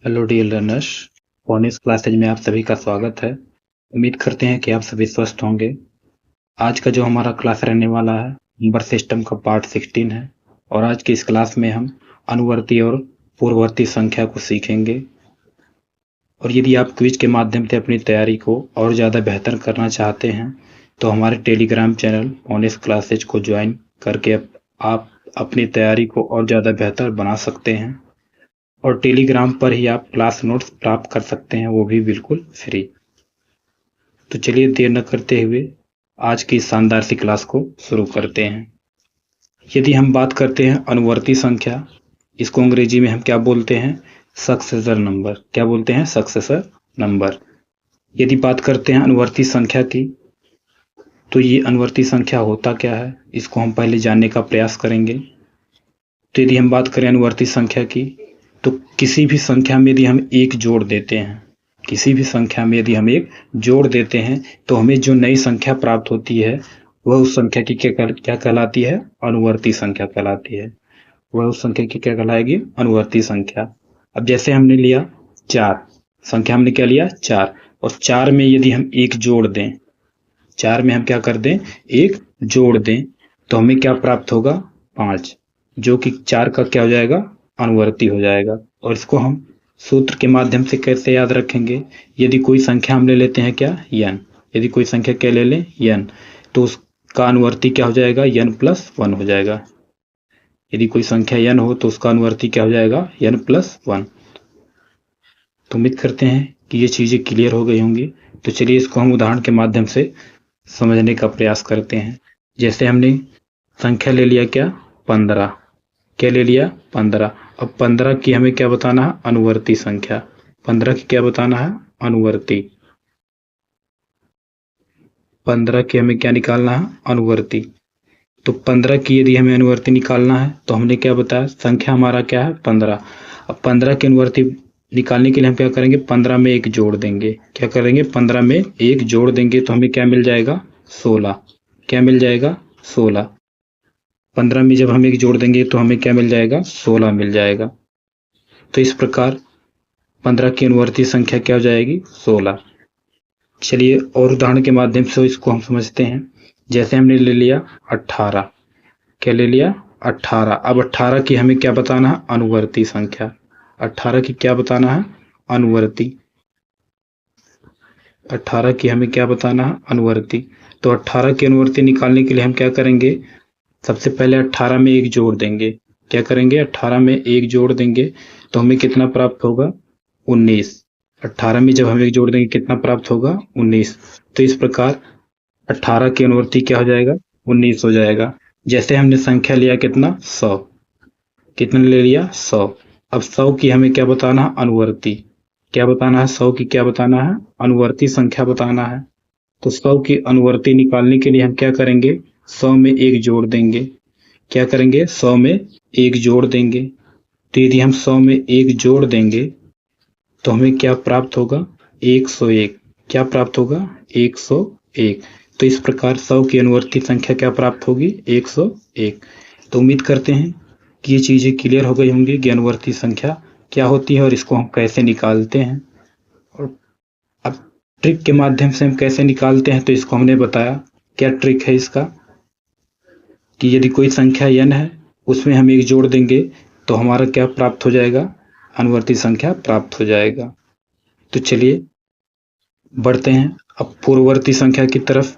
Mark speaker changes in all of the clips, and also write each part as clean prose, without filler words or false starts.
Speaker 1: Hello dear learners, phonics classes में आप सभी का स्वागत है। उम्मीद करते हैं कि आप सभी स्वस्थ होंगे। आज का जो हमारा क्लास रहने वाला है नंबर सिस्टम का पार्ट 16 है और आज की इस क्लास में हम अनुवर्ती और पूर्ववर्ती संख्या को सीखेंगे। और यदि आप क्विज के माध्यम से अपनी तैयारी को और ज़्यादा बेहतर करना चाहते हैं तो हमारे टेलीग्राम चैनल फोनिक्स क्लासेज को ज्वाइन करके आप अपनी तैयारी को और ज़्यादा बेहतर बना सकते हैं और टेलीग्राम पर ही आप क्लास नोट्स प्राप्त कर सकते हैं, वो भी बिल्कुल फ्री। तो चलिए देर न करते हुए आज की शानदार सी क्लास को शुरू करते हैं। यदि हम बात करते हैं अनुवर्ती संख्या, इसको अंग्रेजी में हम क्या बोलते हैं? Successor number. क्या बोलते हैं? Successor number. यदि बात करते हैं अनुवर्ती संख्या की, तो ये अनुवर्ती संख्या होता क्या है, इसको हम पहले जानने का प्रयास करेंगे। तो यदि हम बात करें अनुवर्ती संख्या की, तो किसी भी संख्या में यदि हम एक जोड़ देते हैं, किसी भी संख्या में यदि हम एक जोड़ देते हैं तो हमें जो नई संख्या प्राप्त होती है वह उस संख्या की क्या कहलाती है? अनुवर्ती संख्या कहलाती है। वह उस संख्या की क्या कहलाएगी? अनुवर्ती संख्या। अब जैसे हमने लिया 4 संख्या, हमने क्या लिया? 4, और 4 में यदि हम एक जोड़ दें, 4 में हम क्या कर दें? एक जोड़ दें, तो हमें क्या प्राप्त होगा? 5, जो कि 4 का क्या हो जाएगा? अनुवर्ती हो जाएगा। और इसको हम सूत्र के माध्यम से कैसे याद रखेंगे? यदि कोई संख्या हम ले लेते हैं क्या? n। यदि कोई संख्या क्या ले लें? n, तो उसका अनुवर्ती क्या हो जाएगा? n+1 हो जाएगा। यदि कोई संख्या n हो तो उसका अनुवर्ती क्या हो जाएगा? n+1। तो उम्मीद करते हैं कि ये चीजें क्लियर हो गई होंगी। तो चलिए इसको हम उदाहरण के माध्यम से समझने का प्रयास करते हैं। जैसे हमने संख्या ले लिया क्या? 15। क्या ले लिया? 15। अब 15 की हमें क्या बताना है? अनुवर्ती संख्या। 15 की क्या बताना है? अनुवर्ती। 15 की हमें क्या निकालना है? अनुवर्ती। तो 15 की यदि हमें अनुवर्ती निकालना है तो हमने क्या बताया? संख्या हमारा क्या है? 15। अब 15 की अनुवर्ती निकालने के लिए हम क्या करेंगे? 15 में एक जोड़ देंगे। क्या करेंगे? 15 में एक जोड़ देंगे तो हमें क्या मिल जाएगा? 16। क्या मिल जाएगा? 16। 15 में जब हम एक जोड़ देंगे तो हमें क्या मिल जाएगा? 16 मिल जाएगा। तो इस प्रकार 15 की अनुवर्ती संख्या क्या हो जाएगी? 16। चलिए और उदाहरण के माध्यम से इसको हम समझते हैं। जैसे हमने ले लिया 18। क्या ले लिया? 18। अब 18 की हमें क्या बताना है? अनुवर्ती संख्या। 18 की क्या बताना है? अनुवर्ती। 18 की हमें क्या बताना है? अनुवर्ती। तो 18 की अनुवर्ती निकालने के लिए हम क्या करेंगे? सबसे पहले 18 में एक जोड़ देंगे। क्या करेंगे? 18 में एक जोड़ देंगे तो हमें कितना प्राप्त होगा? 19। 18 में जब हम एक जोड़ देंगे कितना प्राप्त होगा? 19। तो इस प्रकार 18 की अनुवर्ती क्या हो जाएगा? 19 हो जाएगा। जैसे हमने संख्या लिया कितना? 100। कितना ले लिया? 100। अब 100 की हमें क्या बताना है? अनुवर्ती। क्या बताना है? 100 की क्या बताना है? अनुवर्ती संख्या बताना है। तो 100 की अनुवर्ती निकालने के लिए हम क्या करेंगे? 100 में एक जोड़ देंगे। क्या करेंगे? 100 में एक जोड़ देंगे। तो यदि हम 100 में एक जोड़ देंगे तो हमें क्या प्राप्त होगा? 101। क्या प्राप्त होगा? 101। तो इस प्रकार 100 की अनुवर्ती संख्या क्या प्राप्त होगी? 101। तो उम्मीद करते हैं कि ये चीजें क्लियर हो गई होंगी कि अनुवर्ती संख्या क्या होती है और इसको हम कैसे निकालते हैं। और अब ट्रिक के माध्यम से हम कैसे निकालते हैं तो इसको हमने बताया। क्या ट्रिक है इसका? कि यदि कोई संख्या n है उसमें हम एक जोड़ देंगे तो हमारा क्या प्राप्त हो जाएगा? अनुवर्ती संख्या प्राप्त हो जाएगा। तो चलिए बढ़ते हैं अब पूर्ववर्ती संख्या की तरफ।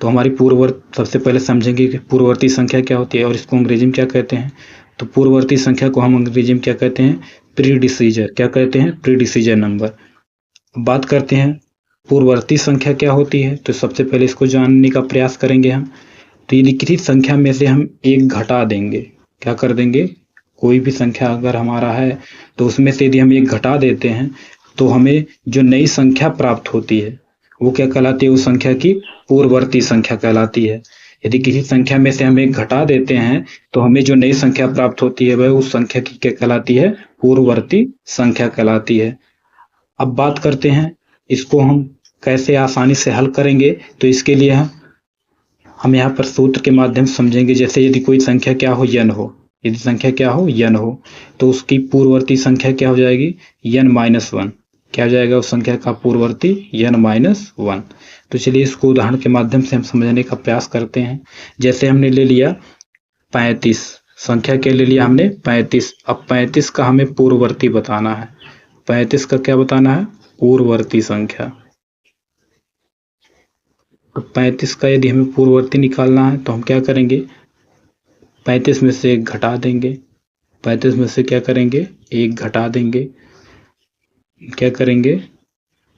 Speaker 1: तो हमारी सबसे पहले समझेंगे कि पूर्ववर्ती संख्या क्या होती है और इसको अंग्रेजी में क्या कहते हैं। तो पूर्ववर्ती संख्या को हम अंग्रेजी में क्या कहते हैं? प्रीडिसीजर। क्या कहते हैं? प्रीडिसीजर नंबर। बात करते हैं पूर्ववर्ती संख्या क्या होती है, तो सबसे पहले इसको जानने का प्रयास करेंगे हम। तो यदि किसी संख्या में से हम एक घटा देंगे, क्या कर देंगे? कोई भी संख्या अगर हमारा है तो उसमें से यदि हम एक घटा देते हैं तो हमें जो नई संख्या प्राप्त होती है वो क्या कहलाती है? उस संख्या की पूर्ववर्ती संख्या कहलाती है। यदि किसी संख्या में से हम एक घटा देते हैं तो हमें जो नई संख्या प्राप्त होती है वह उस संख्या की क्या कहलाती है? पूर्ववर्ती संख्या कहलाती है। अब बात करते हैं इसको हम कैसे आसानी से हल करेंगे। तो इसके लिए हम यहाँ पर सूत्र के माध्यम से समझेंगे। जैसे यदि कोई संख्या क्या हो? n हो, यदि संख्या क्या हो, n हो, तो उसकी पूर्ववर्ती संख्या क्या हो जाएगी, n-1। क्या हो जाएगा उस संख्या का पूर्ववर्ती, n-1। तो चलिए इसको उदाहरण के माध्यम से हम समझने का प्रयास करते हैं। जैसे हमने ले लिया 35, संख्या क्या ले लिया हमने, 35। अब 35 का हमें पूर्ववर्ती बताना है। 35 का क्या बताना है, पूर्ववर्ती संख्या। तो 35 का यदि हमें पूर्ववर्ती निकालना है तो हम क्या करेंगे, 35 में से 1 घटा देंगे। 35 में से क्या करेंगे, 1 घटा देंगे। क्या करेंगे,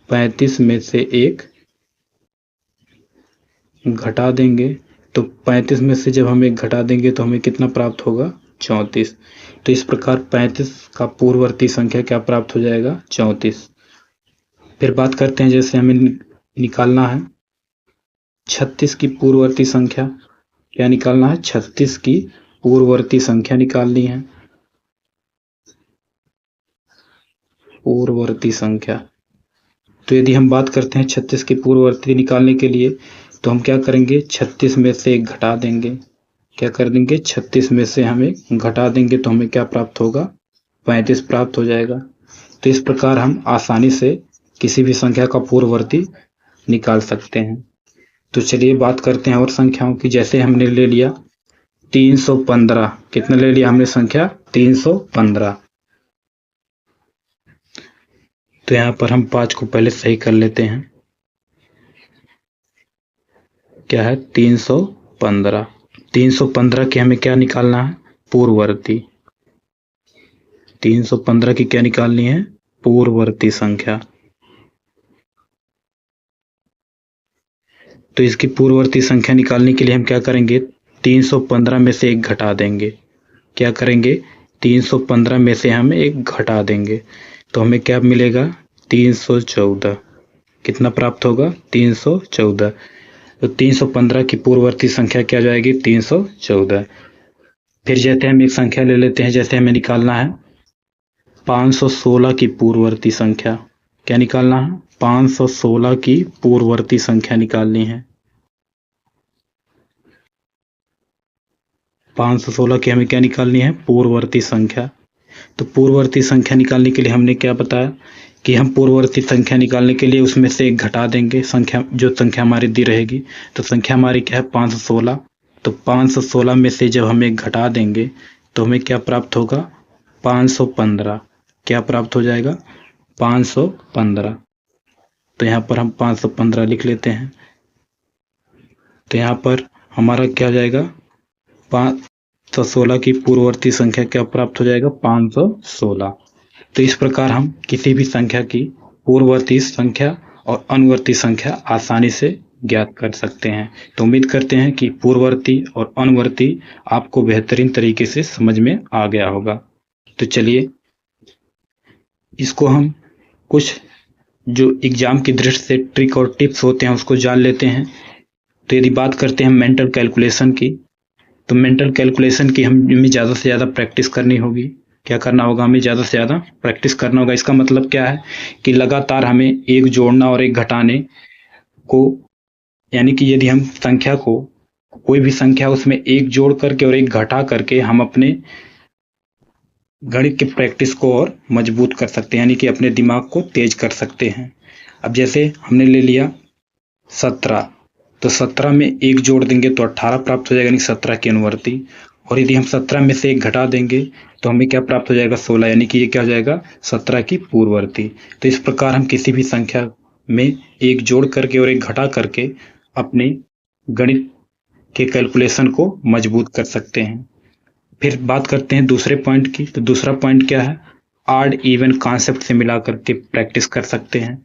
Speaker 1: 35 में से 1 घटा देंगे। तो 35 में से जब हम 1 घटा देंगे तो हमें कितना प्राप्त होगा, 34। तो इस प्रकार 35 का पूर्ववर्ती संख्या क्या प्राप्त हो जाएगा, 34। फिर बात करते हैं, जैसे हमें निकालना है 36 की पूर्ववर्ती संख्या। क्या निकालना है, 36 की पूर्ववर्ती संख्या निकालनी है। पूर्ववर्ती संख्या, तो यदि हम बात करते हैं 36 की पूर्ववर्ती निकालने के लिए, तो हम क्या करेंगे, 36 में से 1 घटा देंगे। क्या कर देंगे, 36 में से हमें घटा देंगे तो हमें क्या प्राप्त होगा, 35 प्राप्त हो जाएगा। तो इस प्रकार हम आसानी से किसी भी संख्या का पूर्ववर्ती निकाल सकते हैं। तो चलिए बात करते हैं और संख्याओं की। जैसे हमने ले लिया 315, कितना ले लिया हमने संख्या, 315। तो यहाँ पर हम 5 को पहले सही कर लेते हैं। क्या है, 315। 315 की हमें क्या निकालना है, पूर्ववर्ती। 315 की क्या निकालनी है, पूर्ववर्ती संख्या। तो इसकी पूर्ववर्ती संख्या निकालने के लिए हम क्या करेंगे, 315 में से 1 घटा देंगे। क्या करेंगे, 315 में से हम 1 घटा देंगे तो हमें क्या मिलेगा, 314। कितना प्राप्त होगा, 314। तो 315 की पूर्ववर्ती संख्या क्या जाएगी, 314। फिर जैसे हम एक संख्या ले लेते हैं, जैसे हमें निकालना है 516 की पूर्ववर्ती संख्या। क्या निकालना है, 516 की पूर्ववर्ती संख्या निकालनी है। 516 की हमें क्या निकालनी है, पूर्ववर्ती संख्या। तो पूर्ववर्ती संख्या निकालने के लिए हमने क्या बताया कि हम पूर्ववर्ती संख्या निकालने के लिए उसमें से 1 घटा देंगे। संख्या, जो संख्या हमारी दी रहेगी, तो संख्या हमारी क्या है, 516। तो 516 में से जब हम 1 घटा देंगे तो हमें क्या प्राप्त होगा, 515। क्या प्राप्त हो जाएगा, 515। तो यहाँ पर हम 515 लिख लेते हैं। तो यहाँ पर हमारा क्या हो जाएगा, 516 की पूर्ववर्ती संख्या क्या प्राप्त हो जाएगा, 516। तो इस प्रकार हम किसी भी संख्या की पूर्ववर्ती संख्या और अनुवर्ती संख्या आसानी से ज्ञात कर सकते हैं। तो उम्मीद करते हैं कि पूर्ववर्ती और अनुवर्ती आपको बेहतरीन तरीके से समझ में आ गया होगा। तो चलिए इसको हम कुछ जो एग्जाम की दृष्टि से ट्रिक और टिप्स होते हैं उसको जान लेते हैं। तो यदि बात करते हैं मेंटल कैलकुलेशन की, तो मेंटल कैलकुलेशन की हमें ज़्यादा से ज़्यादा प्रैक्टिस करनी होगी। क्या करना होगा, हमें ज़्यादा से ज़्यादा प्रैक्टिस करना होगा। इसका मतलब क्या है कि लगातार हमें 1 जोड़ना और 1 घटाने को, यानी कि यदि हम संख्या को, कोई भी संख्या उसमें 1 जोड़ करके और 1 घटा करके हम अपने गणित की प्रैक्टिस को और मजबूत कर सकते हैं, यानी कि अपने दिमाग को तेज कर सकते हैं। अब जैसे हमने ले लिया 17, तो 17 में 1 जोड़ देंगे तो 18 प्राप्त हो जाएगा, यानी 17 की अनुवर्ती। और यदि हम 17 में से 1 घटा देंगे तो हमें क्या प्राप्त हो जाएगा, 16, यानी कि ये क्या हो जाएगा, 17 की पूर्ववर्ती। तो इस प्रकार हम किसी भी संख्या में 1 जोड़ करके और 1 घटा करके अपने गणित के कैलकुलेशन को मजबूत कर सकते हैं। फिर बात करते हैं दूसरे पॉइंट की। तो दूसरा पॉइंट क्या है, ऑड इवन कॉन्सेप्ट से मिला करके प्रैक्टिस कर सकते हैं।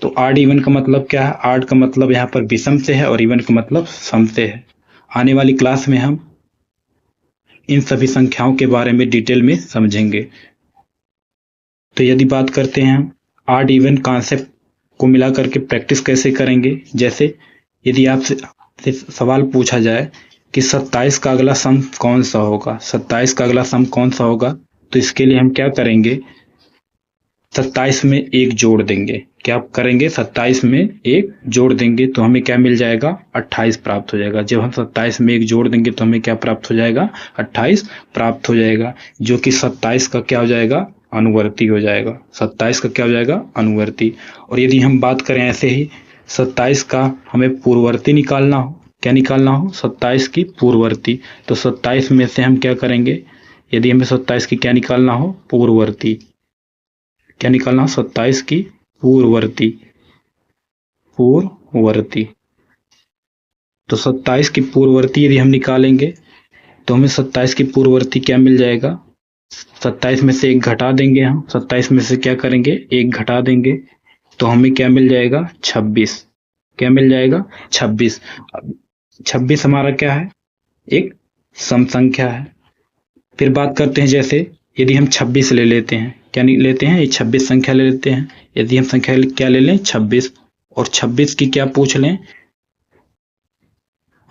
Speaker 1: तो ऑड इवन का मतलब क्या है, ऑड का मतलब यहाँ पर विषम से है और इवन का मतलब सम से है। आने वाली क्लास में हम इन सभी संख्याओं के बारे में डिटेल में समझेंगे। तो यदि बात करते हैं ऑड इवन कॉन्सेप्ट को मिला करके प्रैक्टिस कैसे करेंगे, जैसे यदि आपसे सवाल पूछा जाए कि 27 का अगला सम कौन सा होगा, 27 का अगला सम कौन सा होगा, तो इसके लिए हम क्या करेंगे, 27 में एक जोड़ देंगे। क्या करेंगे? 27 में एक जोड़ देंगे तो हमें क्या मिल जाएगा? 28 प्राप्त हो जाएगा। जब हम 27 में एक जोड़ देंगे तो हमें क्या प्राप्त हो जाएगा? 28 प्राप्त हो जाएगा, जो कि 27 का क्या हो जाएगा? अनुवर्ती हो जाएगा। 27 का क्या हो जाएगा? अनुवर्ती। और यदि हम बात करें ऐसे ही 27 का हमें पूर्ववर्ती निकालना हो, क्या निकालना हो? 27 की पूर्ववर्ती। तो 27 में से हम क्या करेंगे? यदि हमें 27 की क्या निकालना हो? पूर्ववर्ती। क्या निकालना हो? 27 की पूर्ववर्ती। पूर्ववर्ती। तो 27 की पूर्ववर्ती यदि हम निकालेंगे तो हमें 27 की पूर्ववर्ती क्या मिल जाएगा? 27 में से एक घटा देंगे हम। 27 में से क्या करेंगे? एक घटा देंगे तो हमें क्या मिल जाएगा? 26। क्या मिल जाएगा? 26। 26 हमारा क्या है? एक सम संख्या है। फिर बात करते हैं, जैसे यदि हम 26 ले लेते हैं, क्या नहीं लेते हैं? ये 26 संख्या ले लेते हैं। यदि हम संख्या क्या ले लें? 26, और 26 की क्या पूछ लें?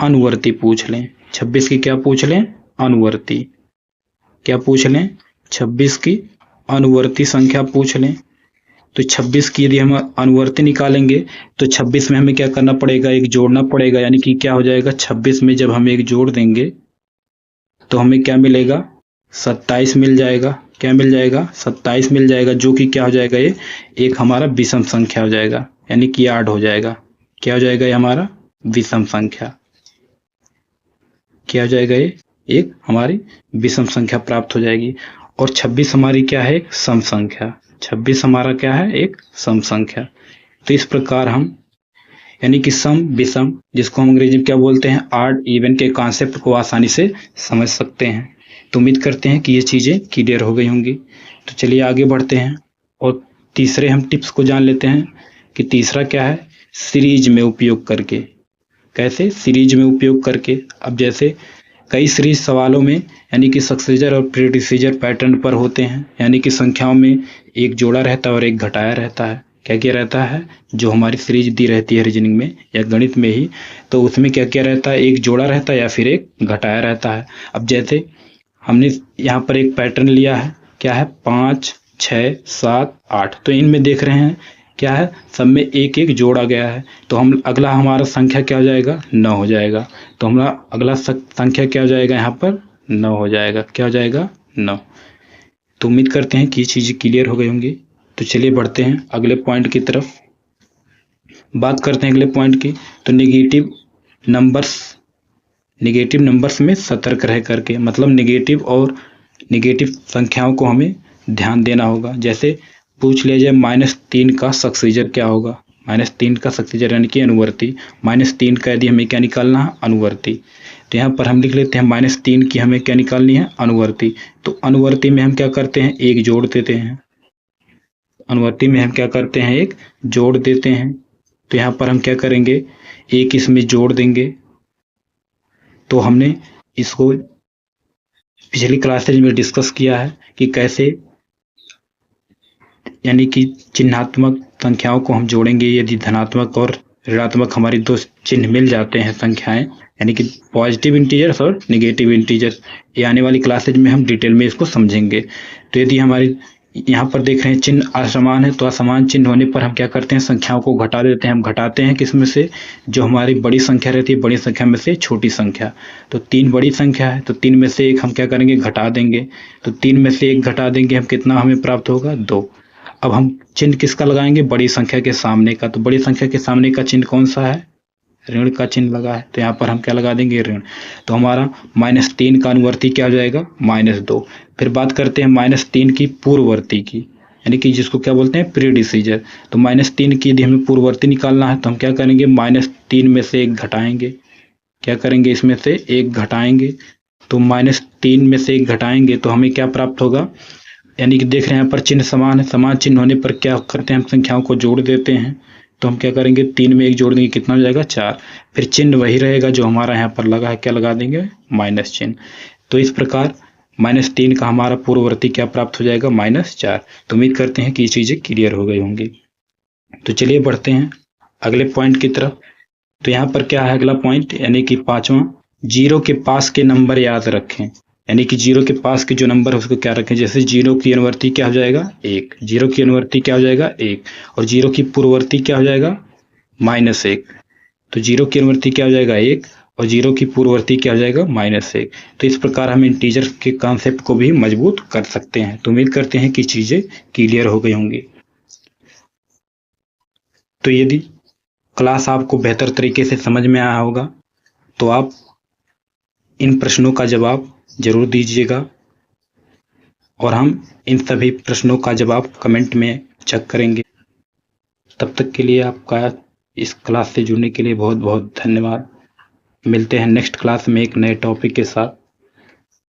Speaker 1: अनुवर्ती पूछ लें। 26 की क्या पूछ लें? अनुवर्ती। क्या पूछ लें? 26 की अनुवर्ती संख्या पूछ लें। तो 26 की यदि हम अनुवर्ती निकालेंगे तो 26 में हमें क्या करना पड़ेगा? एक जोड़ना पड़ेगा, यानी कि क्या हो जाएगा? 26 में जब हम एक जोड़ देंगे तो हमें क्या मिलेगा? 27 मिल जाएगा। क्या मिल जाएगा? 27 मिल जाएगा, जो कि क्या हो जाएगा? ये एक हमारा विषम संख्या हो जाएगा, यानी कि 8 हो जाएगा। क्या हो जाएगा? ये हमारा विषम संख्या। क्या हो जाएगा? ये एक हमारी विषम संख्या प्राप्त हो जाएगी। और 26 हमारी क्या है? एक सम संख्या। 26 हमारा क्या है? एक सम संख्या। तो इस प्रकार हम, यानी कि सम विषम, जिसको हम अंग्रेजी में क्या बोलते हैं, ऑड इवन के कॉन्सेप्ट को आसानी से समझ सकते हैं। तो उम्मीद करते हैं कि ये चीजें क्लियर हो गई होंगी। तो चलिए आगे बढ़ते हैं और तीसरे हम टिप्स को जान लेते हैं कि तीसरा क्या है? सीरीज में उपयोग करके। कैसे? सीरीज में उपयोग करके। अब जैसे कई सीरीज सवालों में यानी कि सक्सीजर और प्रीडिसीजर पैटर्न पर होते हैं, यानी कि संख्याओं में एक जोड़ा रहता है और एक घटाया रहता है। क्या क्या रहता है? जो हमारी सीरीज दी रहती है रीजनिंग में या गणित में ही, तो उसमें क्या क्या रहता है? एक जोड़ा रहता है या फिर एक घटाया रहता है। अब जैसे हमने यहाँ पर एक पैटर्न लिया है, क्या है? 5, 6, 7, 8। तो इनमें देख रहे हैं क्या है? सब में एक एक जोड़ा गया है। तो हम अगला हमारा संख्या क्या हो जाएगा? 9 हो जाएगा। तो हमारा अगला संख्या क्या हो जाएगा? यहाँ पर 9 हो जाएगा। क्या हो जाएगा? 9। तो उम्मीद करते हैं कि ये चीजें क्लियर हो गई होंगी। तो चलिए बढ़ते हैं अगले पॉइंट की तरफ। बात करते हैं अगले पॉइंट की। तो नेगेटिव नंबर्स में सतर्क रह करके, मतलब नेगेटिव संख्याओं को हमें ध्यान देना होगा। जैसे पूछ लिया जाए -3 का सक्सीजर क्या होगा? -3 का सक्सीजर यानी कि अनुवर्ती। -3 का यदि हमें क्या निकालना है? अनुवर्ती। तो यहाँ पर हम लिख लेते हैं -3 की हमें क्या निकालनी है? अनुवर्ती। तो अनुवर्ती में हम क्या करते हैं? एक जोड़ देते हैं। अनुवर्ती में हम क्या करते हैं? एक जोड़ देते हैं। तो यहाँ पर हम क्या करेंगे? एक इसमें जोड़ देंगे। तो हमने इसको पिछली क्लासेज में डिस्कस किया है कि कैसे, यानी कि चिन्हात्मक संख्याओं को हम जोड़ेंगे। यदि धनात्मक और ऋणात्मक हमारी दो चिन्ह मिल जाते हैं संख्याएं, यानी कि पॉजिटिव इंटीजर्स और नेगेटिव इंटीजर्स, ये आने वाली क्लासेज में हम डिटेल में इसको समझेंगे। तो यदि हमारी यहाँ पर देख रहे हैं चिन्ह असमान है, तो असमान चिन्ह होने पर हम क्या करते हैं? संख्याओं को घटा देते हैं। हम घटाते हैं किस में से? जो हमारी बड़ी संख्या रहती है, बड़ी संख्या में से छोटी संख्या। तो 3 बड़ी संख्या है, तो 3 में से एक हम क्या करेंगे? घटा देंगे। तो 3 में से एक घटा देंगे, हम कितना हमें प्राप्त होगा? 2। अब हम चिन्ह किसका लगाएंगे? बड़ी संख्या के सामने का। तो बड़ी संख्या के सामने का चिन्ह कौन सा है? ऋण का चिन्ह लगा है, तो यहाँ पर हम क्या लगा देंगे? ऋण। तो हमारा -3 का अनुवर्ती क्या हो जाएगा? -2। फिर बात करते हैं -3 की पूर्ववर्ती की, यानी कि जिसको क्या बोलते हैं? प्रीडिसीजर। तो -3 की यदि हमें पूर्ववर्ती निकालना है तो हम क्या करेंगे? -3 में से एक घटाएंगे। क्या करेंगे? इसमें से एक घटाएंगे। तो -3 में से एक घटाएंगे तो हमें क्या प्राप्त होगा? यानी कि देख रहे हैं यहाँ पर चिन्ह समान है, समान चिन्ह होने पर क्या करते हैं? हम संख्याओं को जोड़ देते हैं। तो हम क्या करेंगे? 3 में एक जोड़ देंगे, कितना हो जाएगा? 4। फिर चिन्ह वही रहेगा जो हमारा यहाँ पर लगा है, क्या लगा देंगे? माइनस चिन्ह। तो इस प्रकार -3 का हमारा पूर्ववर्ती क्या प्राप्त हो जाएगा? -4। तो उम्मीद करते हैं कि ये चीजें क्लियर हो गई होंगी। तो चलिए बढ़ते हैं अगले पॉइंट की तरफ। तो यहाँ पर क्या है अगला पॉइंट, यानी कि 5वां, 0 के पास के नंबर याद रखें। यानी कि 0 के पास के जो नंबर है उसको क्या रखें, जैसे 0 की अनुवर्ती क्या हो जाएगा 1, 0 की अनुवर्ती क्या हो जाएगा 1, और 0 की पूर्ववर्ती क्या हो जाएगा -1। तो 0 की अनुवर्ती क्या हो जाएगा 1 और 0 की पूर्ववर्ती क्या हो जाएगा -1। तो इस प्रकार हम इंटीजर के कॉन्सेप्ट को भी मजबूत कर सकते हैं। तो उम्मीद करते हैं कि चीजें क्लियर हो गई होंगी। तो यदि क्लास आपको बेहतर तरीके से समझ में आया होगा तो आप इन प्रश्नों का जवाब जरूर दीजिएगा और हम इन सभी प्रश्नों का जवाब कमेंट में चेक करेंगे। तब तक के लिए आपका इस क्लास से जुड़ने के लिए बहुत बहुत धन्यवाद। मिलते हैं नेक्स्ट क्लास में एक नए टॉपिक के साथ।